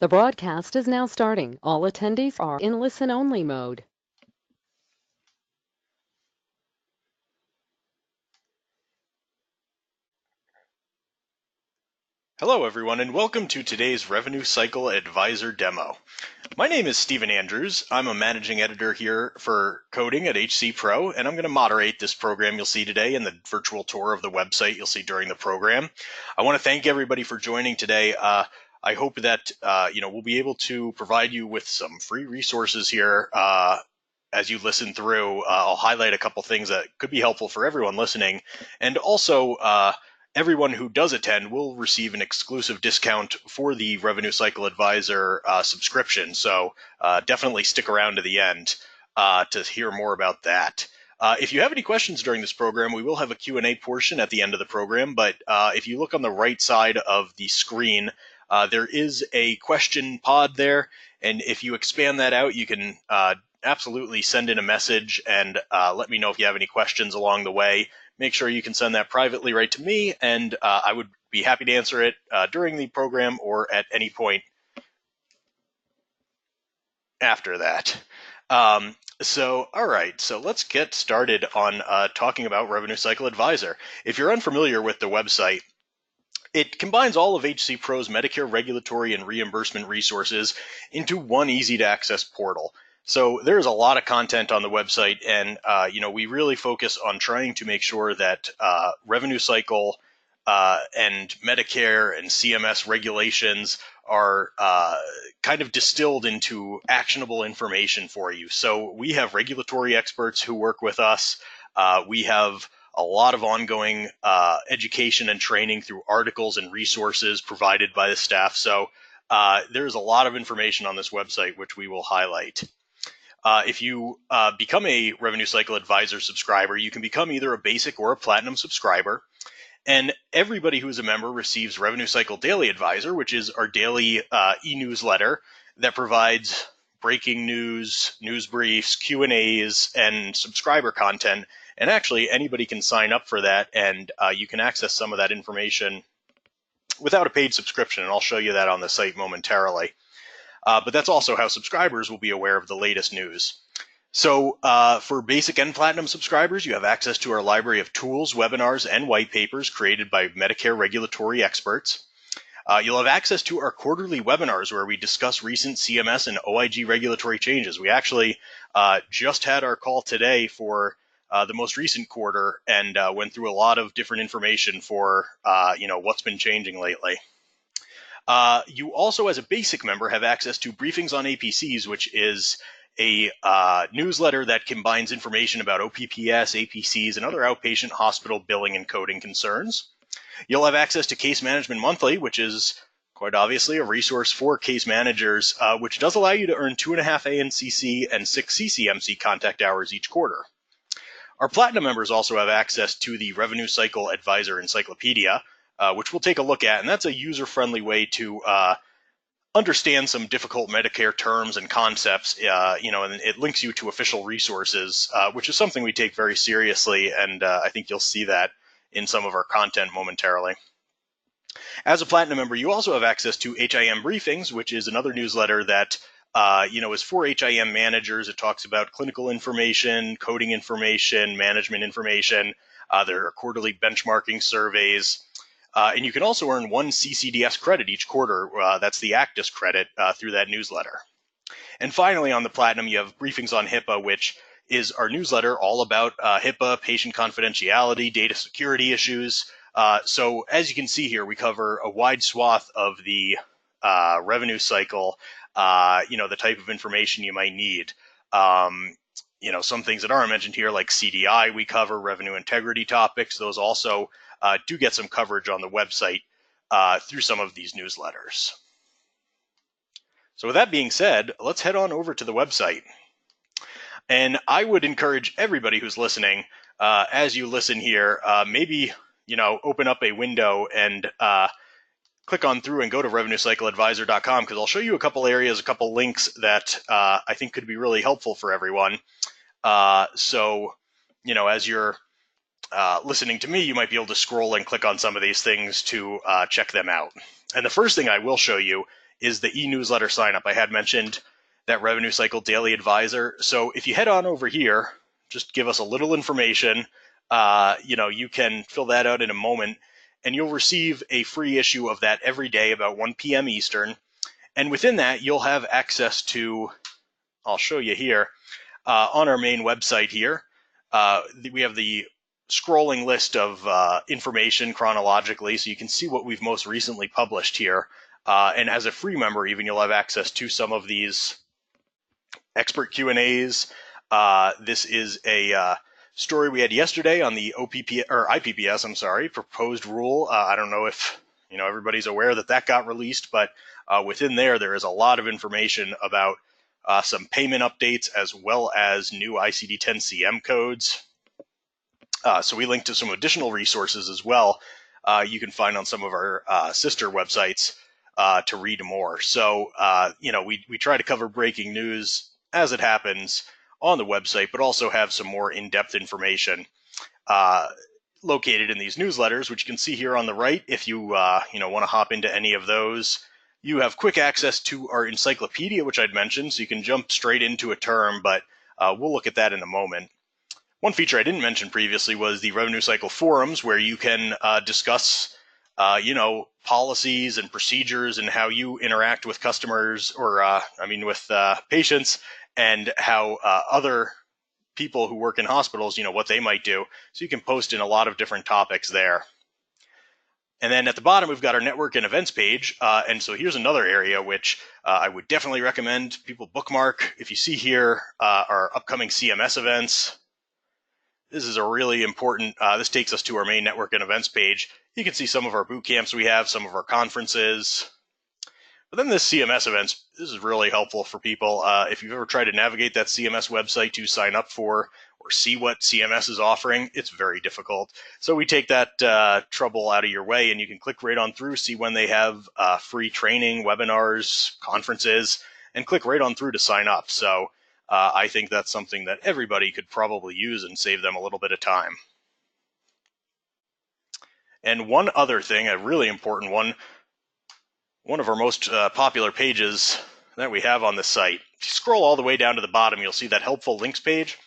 The broadcast is now starting. All attendees are in listen-only mode. Hello everyone and welcome to today's Revenue Cycle Advisor demo. My name is Stephen Andrews. I'm a managing editor here for coding at HC Pro, and I'm going to moderate this program you'll see today and the virtual tour of the website you'll see during the program. I want to thank everybody for joining today. I hope that we'll be able to provide you with some free resources here as you listen through. I'll highlight a couple things that could be helpful for everyone listening, and also everyone who does attend will receive an exclusive discount for the Revenue Cycle Advisor subscription. So definitely stick around to the end to hear more about that. If you have any questions during this program, we will have a Q&A portion at the end of the program. But if you look on the right side of the screen, there is a question pod there. And if you expand that out, you can absolutely send in a message and let me know if you have any questions along the way. Make sure you can send that privately right to me, and I would be happy to answer it during the program or at any point after that. All right, so let's get started on talking about Revenue Cycle Advisor. If you're unfamiliar with the website, it combines all of HC Pro's Medicare regulatory and reimbursement resources into one easy-to-access portal. So there's a lot of content on the website, and we really focus on trying to make sure that Revenue Cycle and Medicare and CMS regulations are kind of distilled into actionable information for you. So we have regulatory experts who work with us. We have a lot of ongoing education and training through articles and resources provided by the staff. So there's a lot of information on this website, which we will highlight. If you become a Revenue Cycle Advisor subscriber, you can become either a basic or a platinum subscriber. And everybody who is a member receives Revenue Cycle Daily Advisor, which is our daily e-newsletter that provides breaking news, news briefs, Q&As, and subscriber content. And actually, anybody can sign up for that, and you can access some of that information without a paid subscription, and I'll show you that on the site momentarily. But that's also how subscribers will be aware of the latest news. So for basic and platinum subscribers, you have access to our library of tools, webinars, and white papers created by Medicare regulatory experts. You'll have access to our quarterly webinars where we discuss recent CMS and OIG regulatory changes. We actually just had our call today for the most recent quarter and went through a lot of different information for what's been changing lately. You also, as a basic member, have access to Briefings on APCs, which is a newsletter that combines information about OPPS, APCs, and other outpatient hospital billing and coding concerns. You'll have access to Case Management Monthly, which is quite obviously a resource for case managers, which does allow you to earn 2.5 ANCC and 6 CCMC contact hours each quarter. Our Platinum members also have access to the Revenue Cycle Advisor Encyclopedia, which we'll take a look at, and that's a user-friendly way to understand some difficult Medicare terms and concepts, and it links you to official resources, which is something we take very seriously, and I think you'll see that in some of our content momentarily. As a Platinum member, you also have access to HIM Briefings, which is another newsletter that is for HIM managers. It talks about clinical information, coding information, management information. There are quarterly benchmarking surveys. And you can also earn 1 CCDS credit each quarter. That's the ACDIS credit through that newsletter. And finally, on the Platinum, you have Briefings on HIPAA, which is our newsletter all about HIPAA, patient confidentiality, data security issues. So as you can see here, we cover a wide swath of the revenue cycle, the type of information you might need. Some things that aren't mentioned here, like CDI, we cover revenue integrity topics. Those also do get some coverage on the website through some of these newsletters. So with that being said, let's head on over to the website. And I would encourage everybody who's listening, as you listen here, maybe open up a window and click on through and go to revenuecycleadvisor.com, because I'll show you a couple areas, a couple links that I think could be really helpful for everyone. So as you're listening to me, you might be able to scroll and click on some of these things to check them out. And the first thing I will show you is the e-newsletter sign up. I had mentioned that Revenue Cycle Daily Advisor. So if you head on over here, just give us a little information. You can fill that out in a moment, and you'll receive a free issue of that every day about 1 p.m. Eastern. And within that, you'll have access to, I'll show you here, on our main website here, we have the scrolling list of information chronologically, so you can see what we've most recently published here. And as a free member, even, you'll have access to some of these expert Q&As. This is a story we had yesterday on the IPPS, proposed rule. I don't know if everybody's aware that got released, but within there is a lot of information about some payment updates as well as new ICD-10 CM codes. So we link to some additional resources as well you can find on some of our sister websites to read more. So, we try to cover breaking news as it happens on the website, but also have some more in-depth information located in these newsletters, which you can see here on the right. If you want to hop into any of those, you have quick access to our encyclopedia, which I'd mentioned, so you can jump straight into a term, but we'll look at that in a moment. One feature I didn't mention previously was the Revenue Cycle forums, where you can discuss, policies and procedures and how you interact with customers, or with patients, and how other people who work in hospitals, what they might do. So you can post in a lot of different topics there. And then at the bottom, we've got our network and events page. And so here's another area which I would definitely recommend people bookmark. If you see here our upcoming CMS events, this is a really important, this takes us to our main network and events page. You can see some of our boot camps we have, some of our conferences. But then this CMS events, this is really helpful for people. If you've ever tried to navigate that CMS website to sign up for or see what CMS is offering, it's very difficult. So we take that trouble out of your way, and you can click right on through, see when they have free training, webinars, conferences, and click right on through to sign up. So I think that's something that everybody could probably use and save them a little bit of time. And one other thing, a really important one of our most popular pages that we have on this site. If you scroll all the way down to the bottom, you'll see that helpful links page.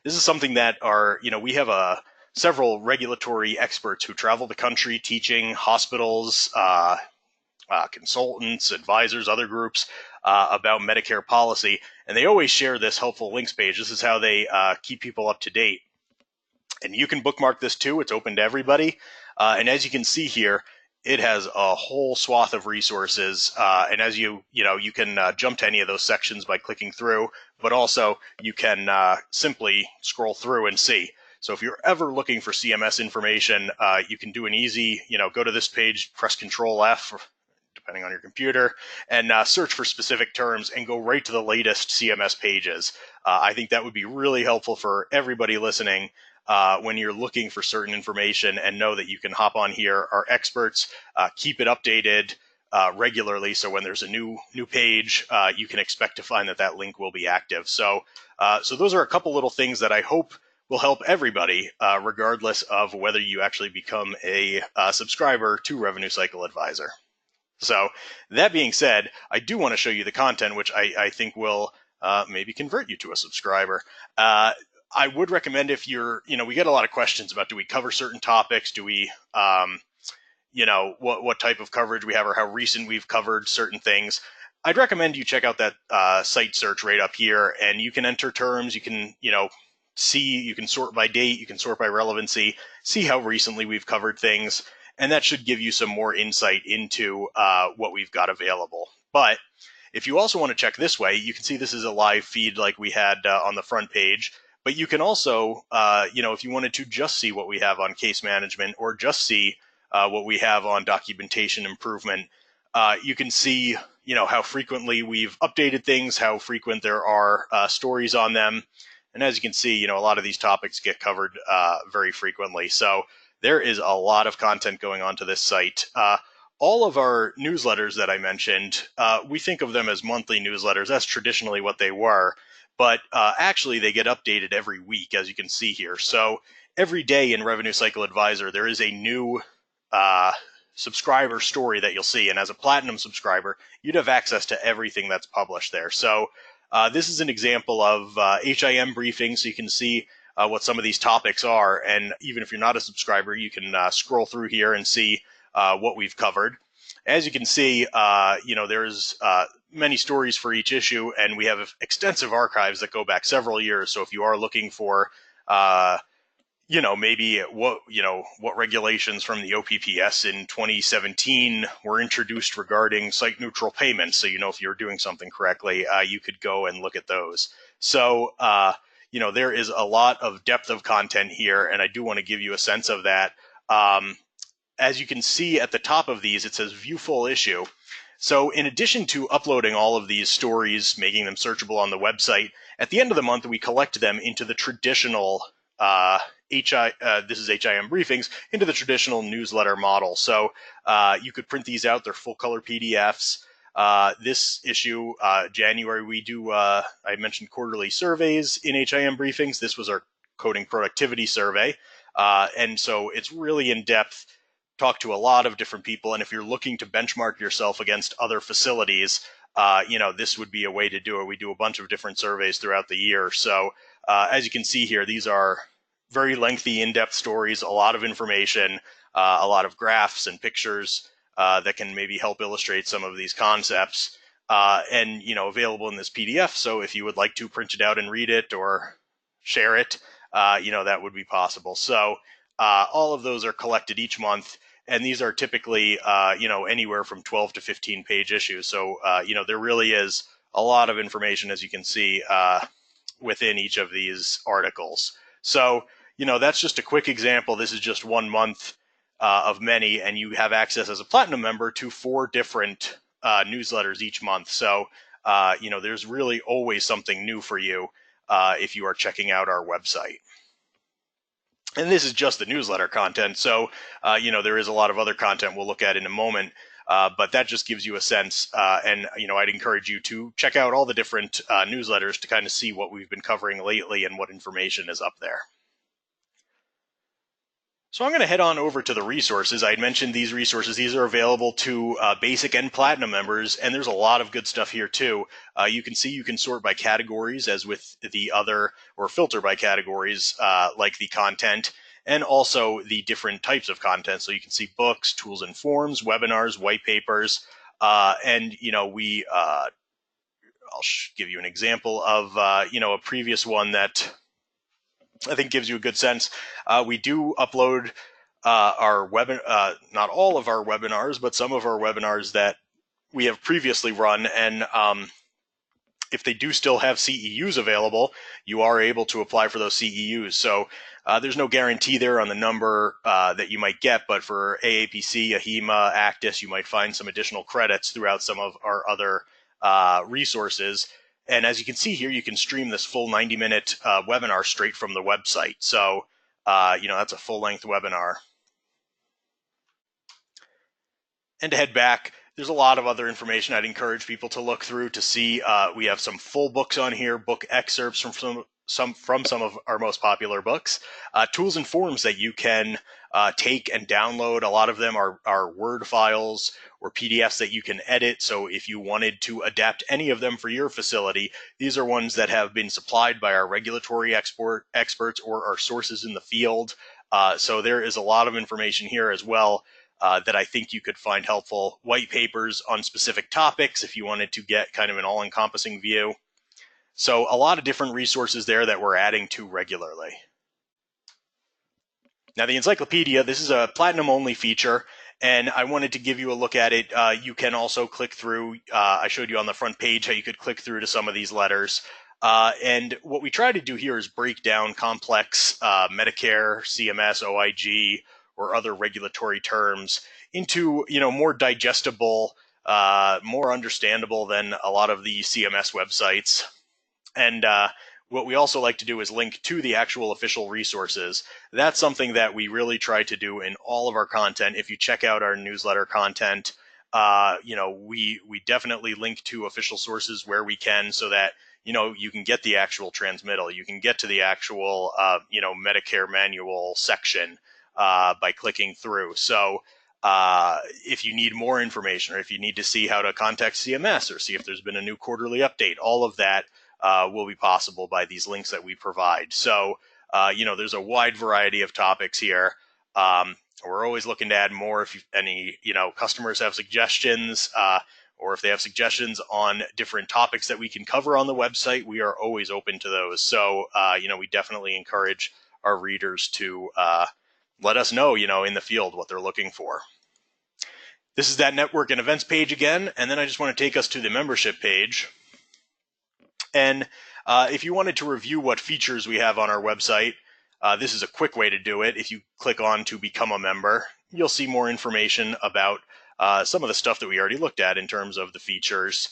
This is something that we have several regulatory experts who travel the country teaching hospitals, consultants, advisors, other groups about Medicare policy. And they always share this helpful links page. This is how they keep people up to date. And you can bookmark this too. It's open to everybody. And as you can see here, it has a whole swath of resources. And as you can jump to any of those sections by clicking through, but also you can simply scroll through and see. So if you're ever looking for CMS information, you can do an easy, go to this page, press Control F, depending on your computer, and search for specific terms and go right to the latest CMS pages. I think that would be really helpful for everybody listening when you're looking for certain information, and know that you can hop on here. Our experts keep it updated regularly, so when there's a new page, you can expect to find that link will be active. So those are a couple little things that I hope will help everybody, regardless of whether you actually become a subscriber to Revenue Cycle Advisor. So that being said, I do want to show you the content, which I think will maybe convert you to a subscriber. I would recommend, if you're, we get a lot of questions about, do we cover certain topics? Do we, what type of coverage we have, or how recent we've covered certain things? I'd recommend you check out that site search right up here, and you can enter terms. You can, see, you can sort by date, you can sort by relevancy, see how recently we've covered things, and that should give you some more insight into what we've got available. But if you also want to check this way, you can see this is a live feed like we had on the front page. But you can also, if you wanted to just see what we have on case management, or just see what we have on documentation improvement, you can see, how frequently we've updated things, how frequent there are stories on them. And as you can see, a lot of these topics get covered very frequently. So there is a lot of content going on to this site. All of our newsletters that I mentioned, we think of them as monthly newsletters. That's traditionally what they were. But actually, they get updated every week, as you can see here. So every day in Revenue Cycle Advisor, there is a new subscriber story that you'll see. And as a Platinum subscriber, you'd have access to everything that's published there. So this is an example of HIM briefing, so you can see what some of these topics are. And even if you're not a subscriber, you can scroll through here and see what we've covered. As you can see, there's many stories for each issue, and we have extensive archives that go back several years. So if you are looking for maybe what regulations from the OPPS in 2017 were introduced regarding site neutral payments. So, if you're doing something correctly, you could go and look at those. So, there is a lot of depth of content here, and I do want to give you a sense of that. As you can see at the top of these, it says view full issue. So in addition to uploading all of these stories, making them searchable on the website, at the end of the month, we collect them into the traditional this is HIM briefings, into the traditional newsletter model. So you could print these out. They're full color PDFs. This issue, January, we do, I mentioned quarterly surveys in HIM briefings. This was our coding productivity survey. And so it's really in depth, talk to a lot of different people. And if you're looking to benchmark yourself against other facilities, this would be a way to do it. We do a bunch of different surveys throughout the year. So as you can see here, these are very lengthy, in-depth stories, a lot of information, a lot of graphs and pictures that can maybe help illustrate some of these concepts, and available in this PDF. So if you would like to print it out and read it or share it, that would be possible. So all of those are collected each month, and these are typically anywhere from 12 to 15 page issues. So there really is a lot of information, as you can see, within each of these articles. So that's just a quick example. This is just 1 month of many, and you have access as a Platinum member to 4 different newsletters each month. So there's really always something new for you if you are checking out our website. And this is just the newsletter content. So there is a lot of other content we'll look at in a moment, but that just gives you a sense. And I'd encourage you to check out all the different newsletters to kind of see what we've been covering lately and what information is up there. So I'm going to head on over to the resources. I had mentioned these resources. These are available to basic and Platinum members, and there's a lot of good stuff here too. You can see you can sort by categories as with the other, or filter by categories like the content, and also the different types of content. So you can see books, tools and forms, webinars, white papers, and I'll give you an example of a previous one that I think gives you a good sense. We do upload our not all of our webinars, but some of our webinars that we have previously run. And if they do still have CEUs available, you are able to apply for those CEUs. So there's no guarantee there on the number that you might get, but for AAPC, AHIMA, ACDIS, you might find some additional credits throughout some of our other resources. And as you can see here, you can stream this full 90-minute webinar straight from the website. So, that's a full-length webinar. And to head back, there's a lot of other information I'd encourage people to look through to see. We have some full books on here, book excerpts from some of our most popular books, tools and forms that you can take and download. A lot of them are Word files or PDFs that you can edit. So if you wanted to adapt any of them for your facility, these are ones that have been supplied by our regulatory experts or our sources in the field. So there is a lot of information here as well that I think you could find helpful. White papers on specific topics if you wanted to get kind of an all-encompassing view. So a lot of different resources there that we're adding to regularly. Now the encyclopedia, this is a Platinum-only feature, and I wanted to give you a look at it. You can also click through. I showed you on the front page how you could click through to some of these letters. And what we try to do here is break down complex Medicare, CMS, OIG, or other regulatory terms into more digestible, more understandable than a lot of the CMS websites. And what we also like to do is link to the actual official resources. That's something that we really try to do in all of our content. If you check out our newsletter content, we definitely link to official sources where we can, so that you can get the actual transmittal. You can get to the actual Medicare manual section by clicking through. So if you need more information, or if you need to see how to contact CMS, or see if there's been a new quarterly update, all of that will be possible by these links that we provide. So, there's a wide variety of topics here. We're always looking to add more. If any, customers have suggestions, or if they have suggestions on different topics that we can cover on the website, we are always open to those. So, we definitely encourage our readers to let us know, in the field what they're looking for. This is that network and events page again, and then I just want to take us to the membership page. And if you wanted to review what features we have on our website, this is a quick way to do it. If you click on to become a member, you'll see more information about some of the stuff that we already looked at in terms of the features.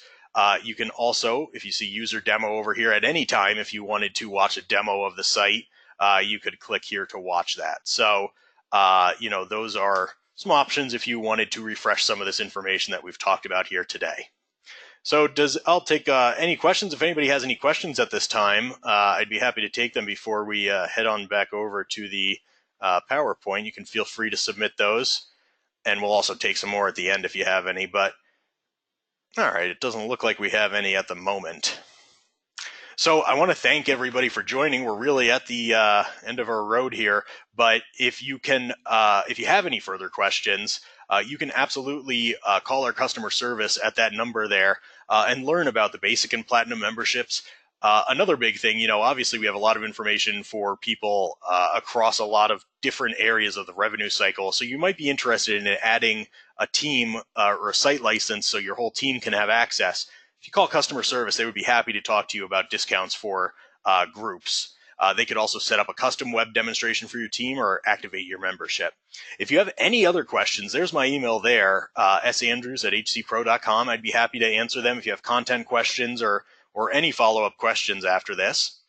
You can also, if you see user demo over here, at any time, if you wanted to watch a demo of the site, you could click here to watch that. So, those are some options if you wanted to refresh some of this information that we've talked about here today. So I'll take any questions. If anybody has any questions at this time, I'd be happy to take them before we head on back over to the PowerPoint. You can feel free to submit those, and we'll also take some more at the end if you have any. But all right, it doesn't look like we have any at the moment. So I want to thank everybody for joining. We're really at the end of our road here, but if you have any further questions, you can absolutely call our customer service at that number there and learn about the basic and platinum memberships. Another big thing, obviously we have a lot of information for people across a lot of different areas of the revenue cycle. So you might be interested in adding a team or a site license so your whole team can have access. If you call customer service, they would be happy to talk to you about discounts for groups. They could also set up a custom web demonstration for your team or activate your membership. If you have any other questions, there's my email there, sandrews@hcpro.com. I'd be happy to answer them if you have content questions or any follow-up questions after this.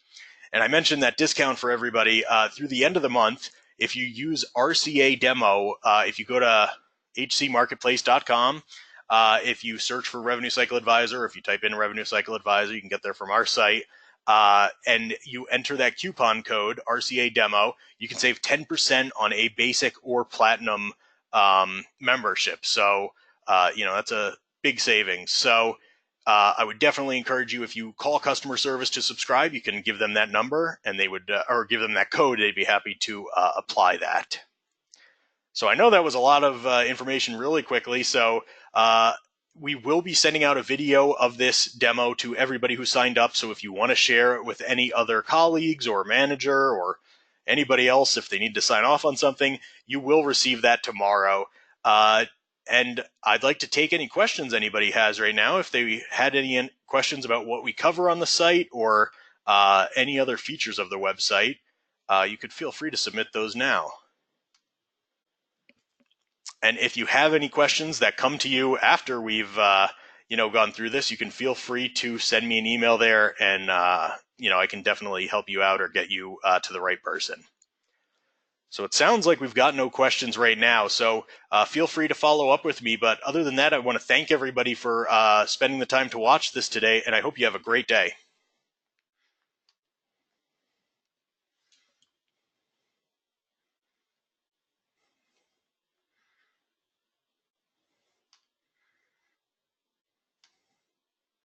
And I mentioned that discount for everybody through the end of the month. If you use RCA Demo, if you go to hcmarketplace.com, if you search for Revenue Cycle Advisor, if you type in Revenue Cycle Advisor, you can get there from our site. And you enter that coupon code, RCA Demo, you can save 10% on a basic or platinum membership. So, that's a big savings. So I would definitely encourage you, if you call customer service to subscribe, you can give them that number and they would, or give them that code, they'd be happy to apply that. So I know that was a lot of information really quickly. So we will be sending out a video of this demo to everybody who signed up. So if you want to share it with any other colleagues or manager or anybody else, if they need to sign off on something, you will receive that tomorrow. And I'd like to take any questions anybody has right now. If they had any questions about what we cover on the site or any other features of the website, you could feel free to submit those now. And if you have any questions that come to you after we've gone through this, you can feel free to send me an email there, and I can definitely help you out or get you to the right person. So it sounds like we've got no questions right now, so feel free to follow up with me. But other than that, I want to thank everybody for spending the time to watch this today, and I hope you have a great day.